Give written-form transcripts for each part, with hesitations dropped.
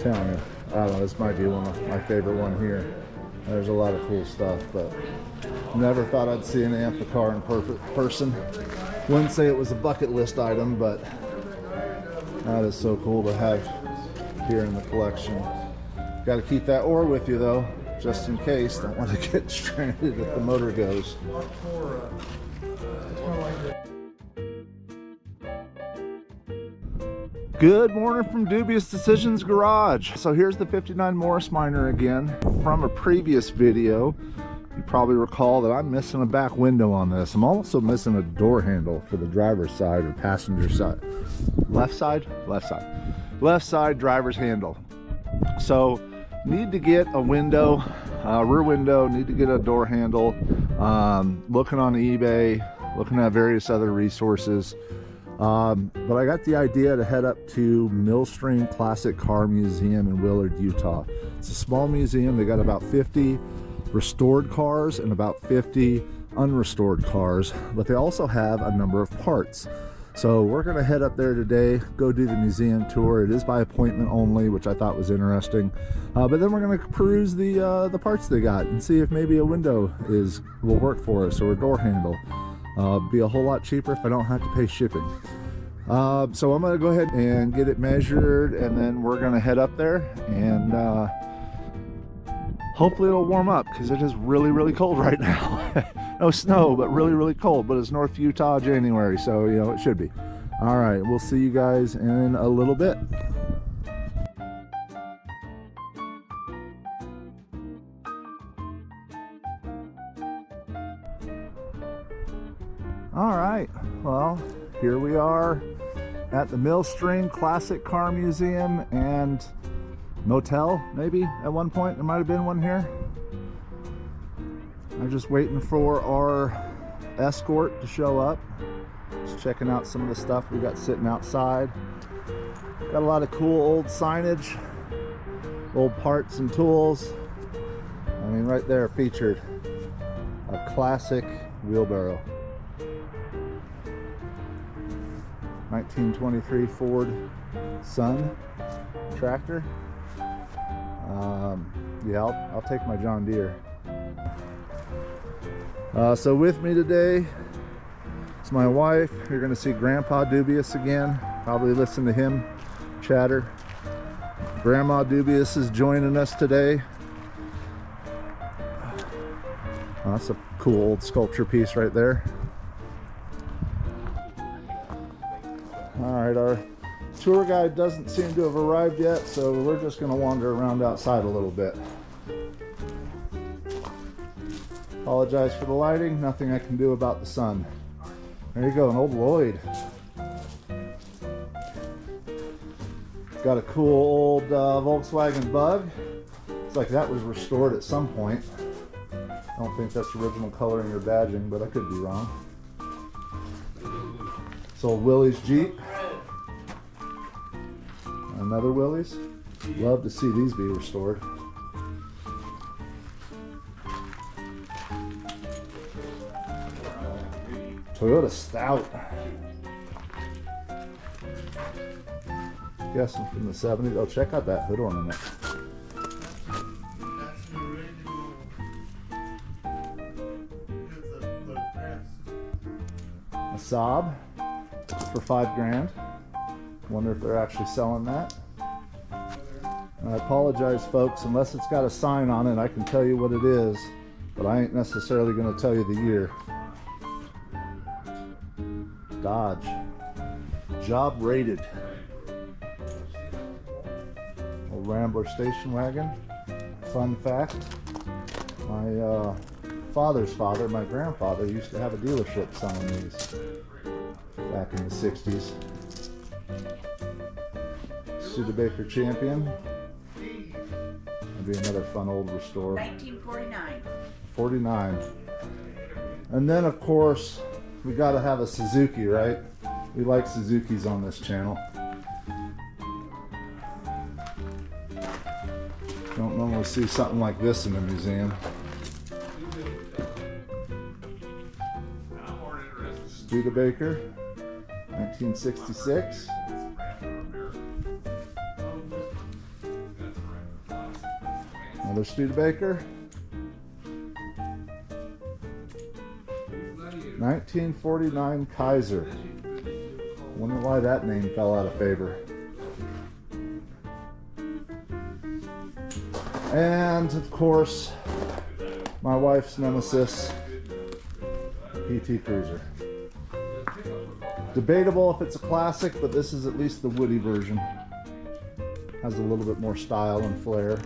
telling you, I don't know, this might be one of my favorite one here. There's a lot of cool stuff, but never thought I'd see an Ampicar in person. Wouldn't say it was a bucket list item, but that is so cool to have here in the collection. Got to keep that ore with you though, just in case. Don't want to get stranded if the motor goes. Good morning from Dubious Decisions Garage. So here's the 59 Morris Minor again. From a previous video, you probably recall that I'm missing a back window on this. I'm also missing a door handle for the driver's side or passenger side. Left side? Left side. Left side driver's handle. So need to get a window, rear window, need to get a door handle. Looking on eBay, looking at various other resources. But I got the idea to head up to Millstream Classic Car Museum in Willard, Utah. It's a small museum. They got about 50 restored cars and about 50 unrestored cars, but they also have a number of parts. So we're going to head up there today, go do the museum tour. It is by appointment only, which I thought was interesting. But then we're going to peruse the parts they got and see if maybe a window will work for us, or a door handle. Be a whole lot cheaper if I don't have to pay shipping. So I'm going to go ahead and get it measured, and then we're going to head up there, and hopefully it'll warm up, because it is really cold right now. No snow, but really cold. But it's North Utah January, so you know it should be. All right, we'll see you guys in a little bit. All right, well, here we are at the Millstream Classic Car Museum and motel, maybe at one point. There might have been one here. I'm just waiting for our escort to show up. Just checking out some of the stuff we got sitting outside. Got a lot of cool old signage, old parts and tools. I mean, right there featured a classic wheelbarrow. 1923 Ford Sun tractor. Yeah, I'll take my John Deere. So with me today is my wife. You're going to see Grandpa Dubious again. Probably listen to him chatter. Grandma Dubious is joining us today. Oh, that's a cool old sculpture piece right there. Alright, our tour guide doesn't seem to have arrived yet, so we're just going to wander around outside a little bit. Apologize for the lighting, nothing I can do about the sun. There you go, an old Lloyd. Got a cool old Volkswagen Bug. It's like that was restored at some point. I don't think that's original coloring or badging, but I could be wrong. It's old Willie's Jeep. Another Willie's. Love to see these be restored. Toyota Stout. Guessing from the 70s. Oh, check out that hood ornament. A Saab for $5 grand. Wonder if they're actually selling that. I apologize, folks, unless it's got a sign on it, I can tell you what it is, but I ain't necessarily going to tell you the year. Dodge. Job rated. Old Rambler station wagon. Fun fact, my father's father, my grandfather, used to have a dealership selling these back in the 60s. Studebaker Champion. That'd be another fun old restore. 1949. 49. And then of course we got to have a Suzuki, right? We like Suzukis on this channel. Don't normally see something like this in a museum. Studebaker, 1966. Another Studebaker. 1949 Kaiser. Wonder why that name fell out of favor. And of course, my wife's nemesis, PT Cruiser. Debatable if it's a classic, but this is at least the woody version. Has a little bit more style and flair.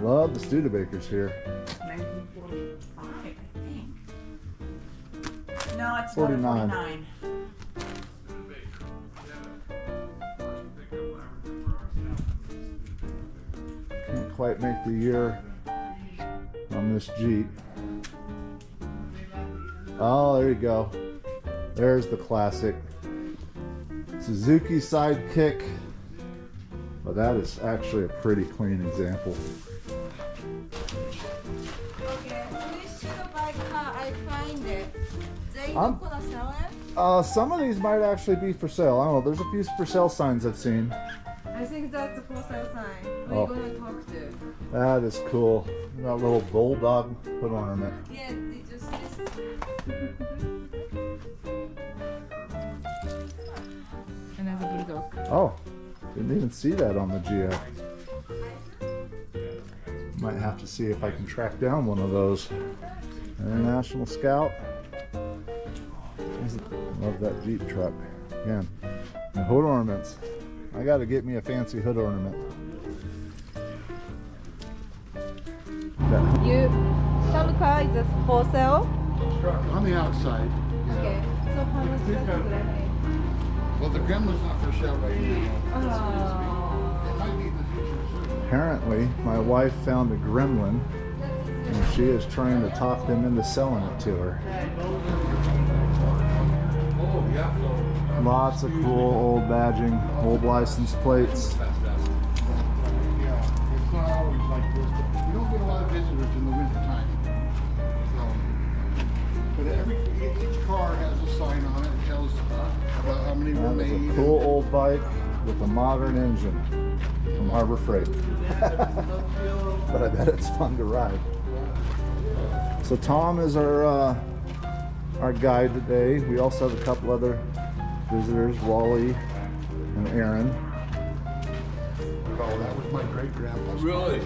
Love the Studebakers here. 1945, I think. No, it's 49. 49. Can't quite make the year on this Jeep. Oh, there you go. There's the classic Suzuki Sidekick. But that is actually a pretty clean example. Okay, which Studebaker I find it? They I'm- not gonna sell it? Some of these might actually be for sale. I don't know. There's a few for sale signs I've seen. I think that's the for sale sign. Oh. We're gonna talk to. That is cool. That little bulldog foot ornament. Yeah, did you see this? Another bulldog. Oh, didn't even see that on the GF. Might have to see if I can track down one of those. International Scout. Love that Jeep truck. Again, the hood ornaments. I gotta get me a fancy hood ornament. Some car is for sale? On the outside. Okay. So how much does it? Well, the Gremlin's not for sale right now. Oh. It might be in the future soon. Apparently, my wife found a gremlin and she is trying to talk them into selling it to her. Oh, yeah. Lots of cool old badging, old license plates. Yeah, it's not always like this. But we don't get a lot of visitors in the winter time. So, but each car has a sign on it. It tells about how many were That is made. a cool old bike with a modern engine from Harbor Freight. But I bet it's fun to ride. So Tom is our guide today. We also have a couple other visitors, Wally and Aaron. Oh, that was my great grandpa's. Really?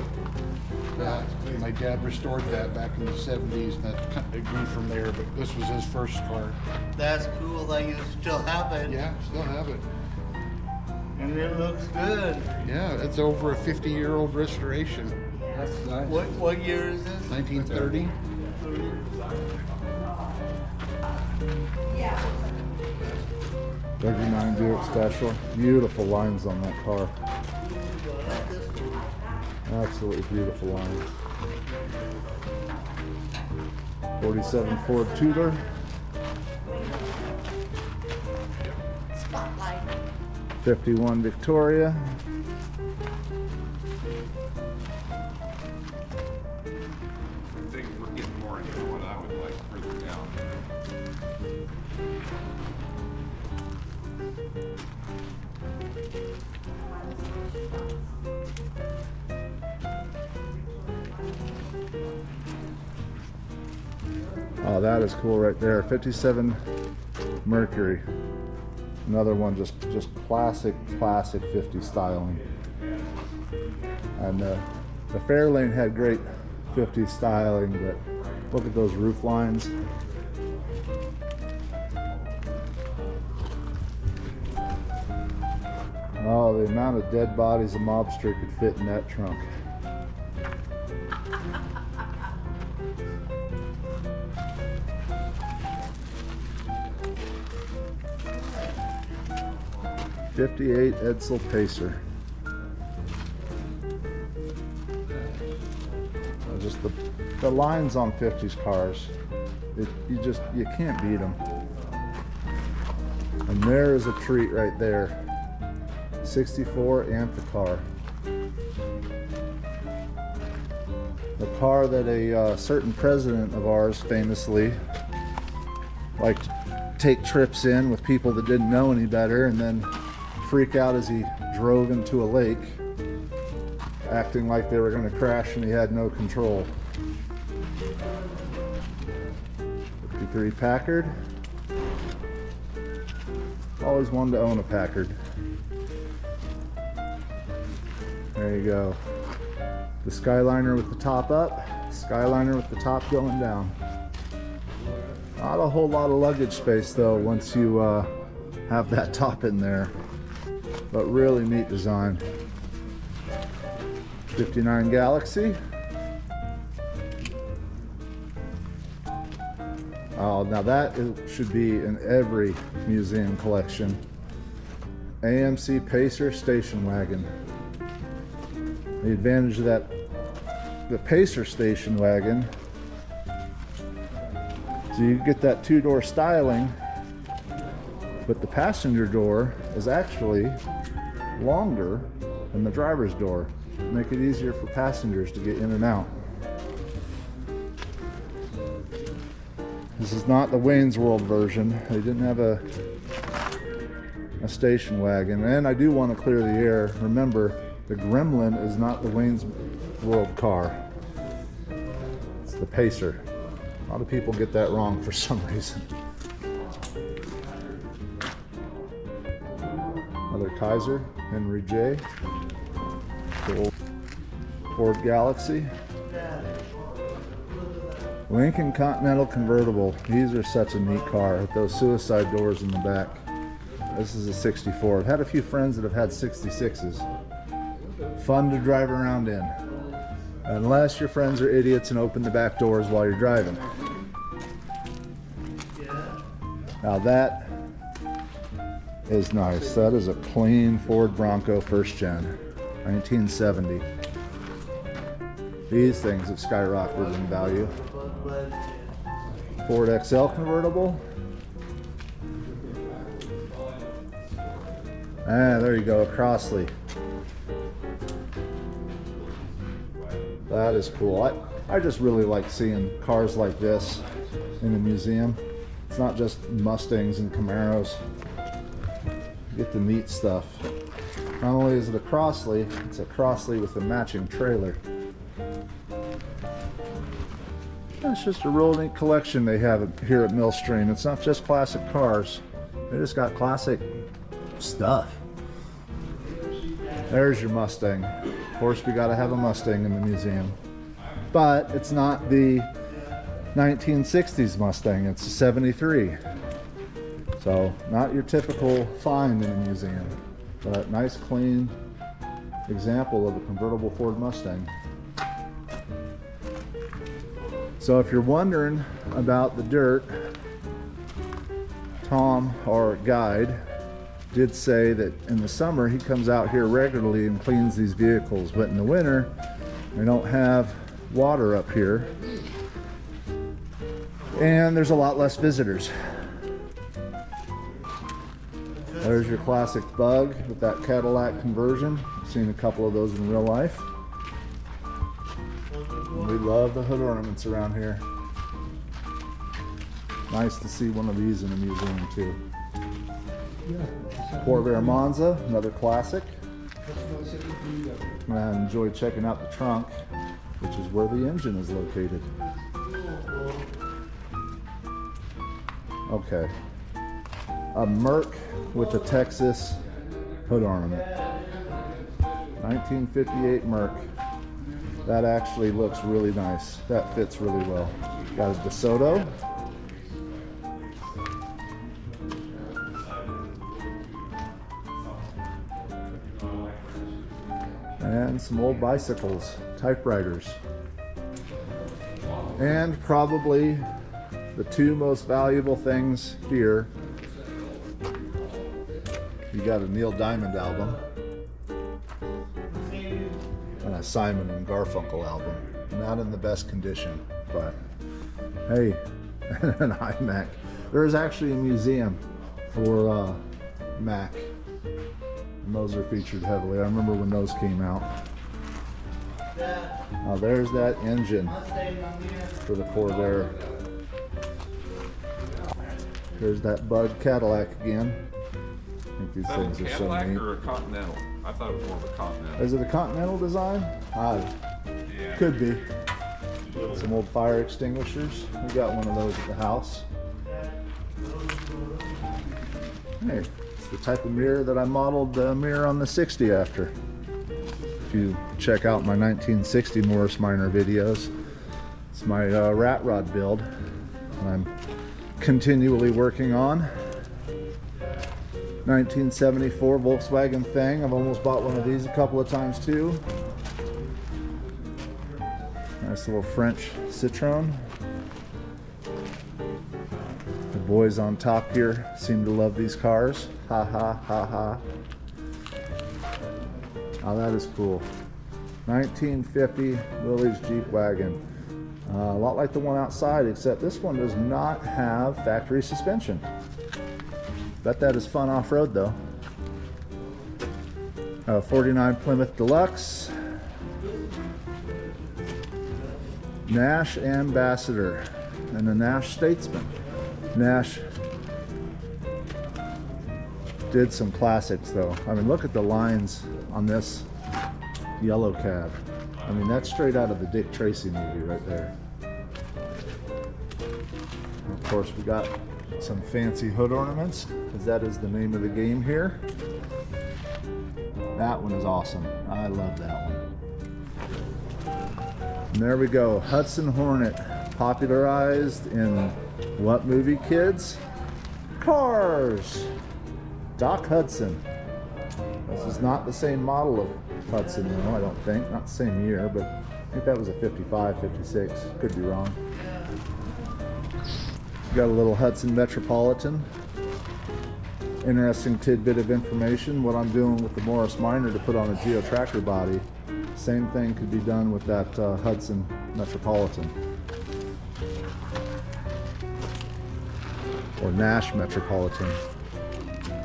Yeah, my dad restored that back in the 70s, and it grew from there. But this was his first car. That's cool that you still have it. Yeah, still have it. And it looks good. Yeah, it's over a 50-year-old restoration. That's nice. What year is this? 1930. Yeah. 39 Buick Special. Beautiful lines on that car. Absolutely beautiful lines. 47 Ford Tudor. Spotlight. 51 Victoria. I think we're getting more into what I would like further down. Oh, that is cool right there. 57 Mercury. Another one just classic 50 styling. And the Fairlane had great 50 styling, but look at those roof lines. Oh, the amount of dead bodies a mobster could fit in that trunk. '58 Edsel Pacer. Just the lines on 50s cars, you can't beat them. And there is a treat right there. 64 Ampicar. The car that a certain president of ours famously liked to take trips in with people that didn't know any better and then freak out as he drove into a lake. acting like they were going to crash and he had no control. 53 Packard. Always wanted to own a Packard. There you go. The Skyliner with the top up, Skyliner with the top going down. Not a whole lot of luggage space though once you have that top in there, but really neat design. 59 Galaxy. Oh, now that should be in every museum collection. AMC Pacer station wagon. The advantage of the Pacer station wagon, so you get that two-door styling, but the passenger door is actually longer than the driver's door. Make it easier for passengers to get in and out. This is not the Wayne's World version. They didn't have a station wagon. And I do want to clear the air. Remember, the Gremlin is not the Wayne's World car. It's the Pacer. A lot of people get that wrong for some reason. Another Kaiser, Henry J. Cool. Ford Galaxy. Lincoln Continental convertible. These are such a neat car with those suicide doors in the back. This is a 64. I've had a few friends that have had 66s. Fun to drive around in. Unless your friends are idiots and open the back doors while you're driving. Now that is nice. That is a clean Ford Bronco first gen, 1970. These things have skyrocketed in value. Ford XL convertible. Ah, there you go, a Crosley. That is cool. I just really like seeing cars like this in a museum. It's not just Mustangs and Camaros. You get the neat stuff. Not only is it a Crosley, it's a Crosley with a matching trailer. It's just a real neat collection they have here at Millstream. It's not just classic cars. They just got classic stuff. There's your Mustang. Of course, we got to have a Mustang in the museum. But it's not the 1960s Mustang. It's a 73. So, not your typical find in a museum. But nice, clean example of a convertible Ford Mustang. So if you're wondering about the dirt, Tom, our guide, did say that in the summer he comes out here regularly and cleans these vehicles, but in the winter we don't have water up here and there's a lot less visitors. There's your classic Bug with that Cadillac conversion. I've seen a couple of those in real life. We love the hood ornaments around here. Nice to see one of these in a museum too. Corvair Monza, another classic. And I enjoy checking out the trunk, which is where the engine is located. Okay. A Merc with a Texas hood ornament. 1958 Merc. That actually looks really nice. That fits really well. Got a DeSoto. And some old bicycles, typewriters. And probably the two most valuable things here. You got a Neil Diamond album. And a Simon and Garfunkel album. Not in the best condition, but hey, an iMac. There is actually a museum for Mac, and those are featured heavily. I remember when those came out. Now there's that engine for the Corvair. Here's that Bug Cadillac again. I think these Is that things a are so Cadillac neat. or a Continental? I thought it was more of a Continental. Is it a Continental design? Yeah. Could be. Some old fire extinguishers. We got one of those at the house. Hey, it's the type of mirror that I modeled the mirror on the 60 after. If you check out my 1960 Morris Minor videos, it's my rat rod build that I'm continually working on. 1974 Volkswagen thing. I've almost bought one of these a couple of times too. Nice little French Citroen. The boys on top here seem to love these cars. Ha ha ha ha. Oh, that is cool. 1950 Willard's Jeep wagon. A lot like the one outside, except this one does not have factory suspension. Bet that is fun off-road though. 49 Plymouth Deluxe. Nash Ambassador and a Nash Statesman. Nash did some classics though. I mean, look at the lines on this yellow cab. I mean, that's straight out of the Dick Tracy movie right there. And of course, we got some fancy hood ornaments, because that is the name of the game here. That one is awesome. I love that one. And there we go, Hudson Hornet, popularized in what movie, kids? Cars! Doc Hudson. This is not the same model of Hudson, I don't think. Not the same year, but I think that was a 55, 56. Could be wrong. Got a little Hudson Metropolitan. Interesting tidbit of information. What I'm doing with the Morris Minor to put on a Geo Tractor body, same thing could be done with that Hudson Metropolitan. Or Nash Metropolitan.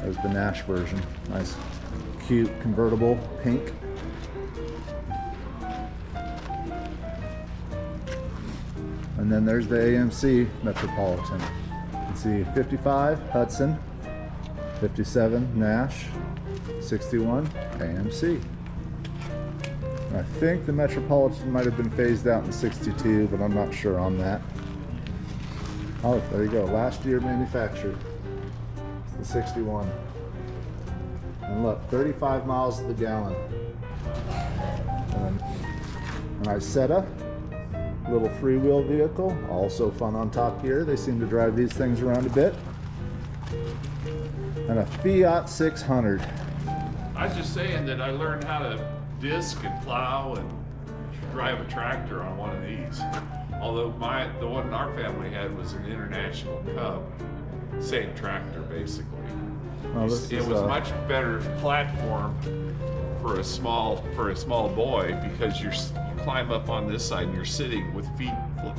There's the Nash version. Nice, cute, convertible, pink. And then there's the AMC Metropolitan. You can see 55 Hudson, 57 Nash, 61 AMC. And I think the Metropolitan might have been phased out in 62, but I'm not sure on that. Oh, there you go. Last year manufactured. It's the 61. And look, 35 miles to the gallon. And then an Isetta. Little freewheel vehicle, also fun on Top Gear. They seem to drive these things around a bit. And a Fiat 600. I was just saying that I learned how to disc and plow and drive a tractor on one of these. Although the one our family had was an International Cub, same tractor basically. Oh, It was much better platform for a small boy, because you climb up on this side and you're sitting with feet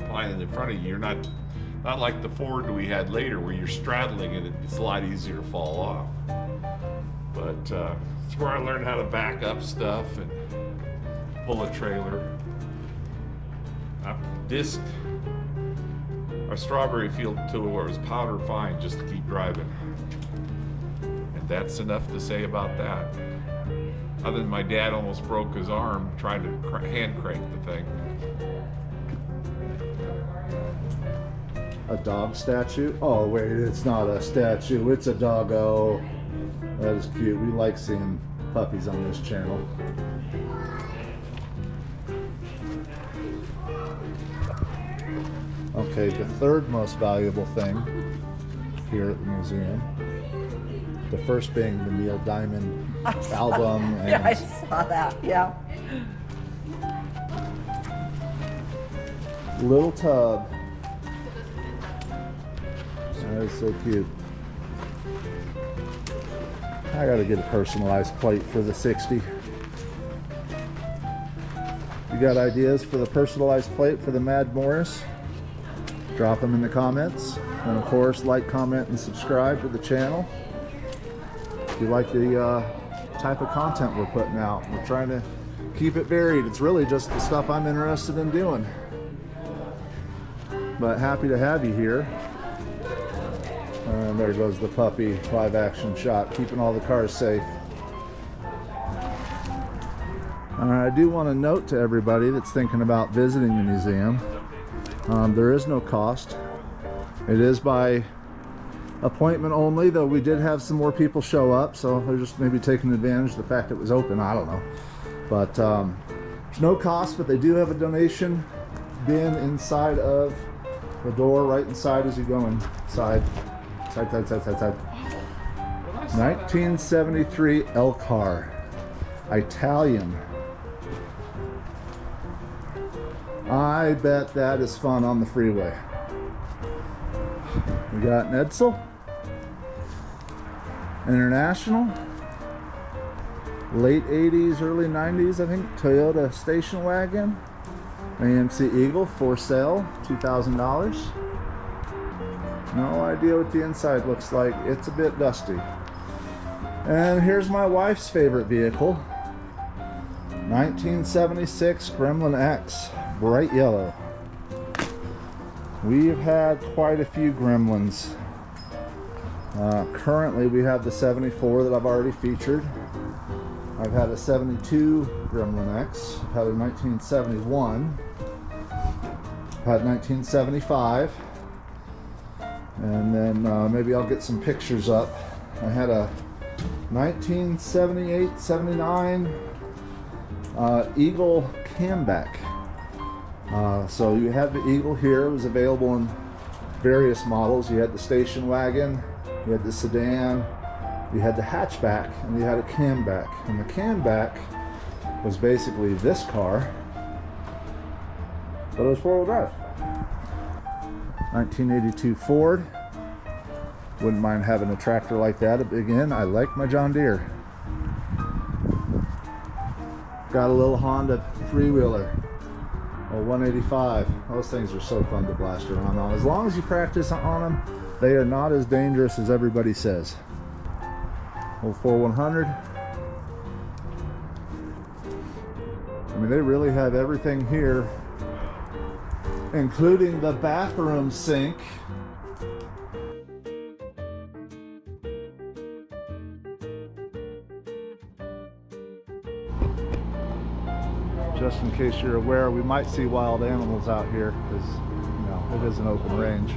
flying in front of you. You're not like the Ford we had later where you're straddling and it's a lot easier to fall off. But it's where I learned how to back up stuff and pull a trailer. I disked our strawberry field to where it was powder fine just to keep driving. And that's enough to say about that. Other than my dad almost broke his arm trying to hand crank the thing. A dog statue? Oh wait, it's not a statue, it's a doggo. That is cute. We like seeing puppies on this channel. Okay, the third most valuable thing here at the museum. The first being the Neil Diamond album. And Yeah, I saw that, yeah. little tub. That is so cute. I gotta get a personalized plate for the 60. You got ideas for the personalized plate for the Mad Morris? Drop them in the comments. And of course, like, comment, and subscribe to the channel. If you like the type of content we're putting out, we're trying to keep it varied. It's really just the stuff I'm interested in doing. But happy to have you here. And there goes the puppy live action shot, keeping all the cars safe. I do want to note to everybody that's thinking about visiting the museum, there is no cost. It is by appointment only, though we did have some more people show up, so they're just maybe taking advantage of the fact it was open. I don't know. But there's no cost, but they do have a donation bin inside of the door, right inside as you go inside. Side. 1973 Elcar. Italian. I bet that is fun on the freeway. We got an Edsel. International. Late 80s, early 90s, I think. Toyota station wagon. AMC Eagle for sale, $2,000. No idea what the inside looks like. It's a bit dusty. And here's my wife's favorite vehicle. 1976 Gremlin X, bright yellow. We've had quite a few Gremlins. Currently we have the 74 that I've already featured. I've had a 72 Gremlin X, I've had a 1971, I've had 1975, and then maybe I'll get some pictures up. I had a 1978, 79 Eagle Camback. So you have the Eagle here. It was available in various models. You had the station wagon, you had the sedan, you had the hatchback, and you had a camback. And the camback was basically this car, but it was four-wheel drive. 1982 Ford. Wouldn't mind having a tractor like that. Again, I like my John Deere. Got a little Honda three-wheeler. A 185. Those things are so fun to blast around on. As long as you practice on them, they are not as dangerous as everybody says. Old 4100. I mean, they really have everything here, including the bathroom sink. Just in case you're aware, we might see wild animals out here because, you know, it is an open range.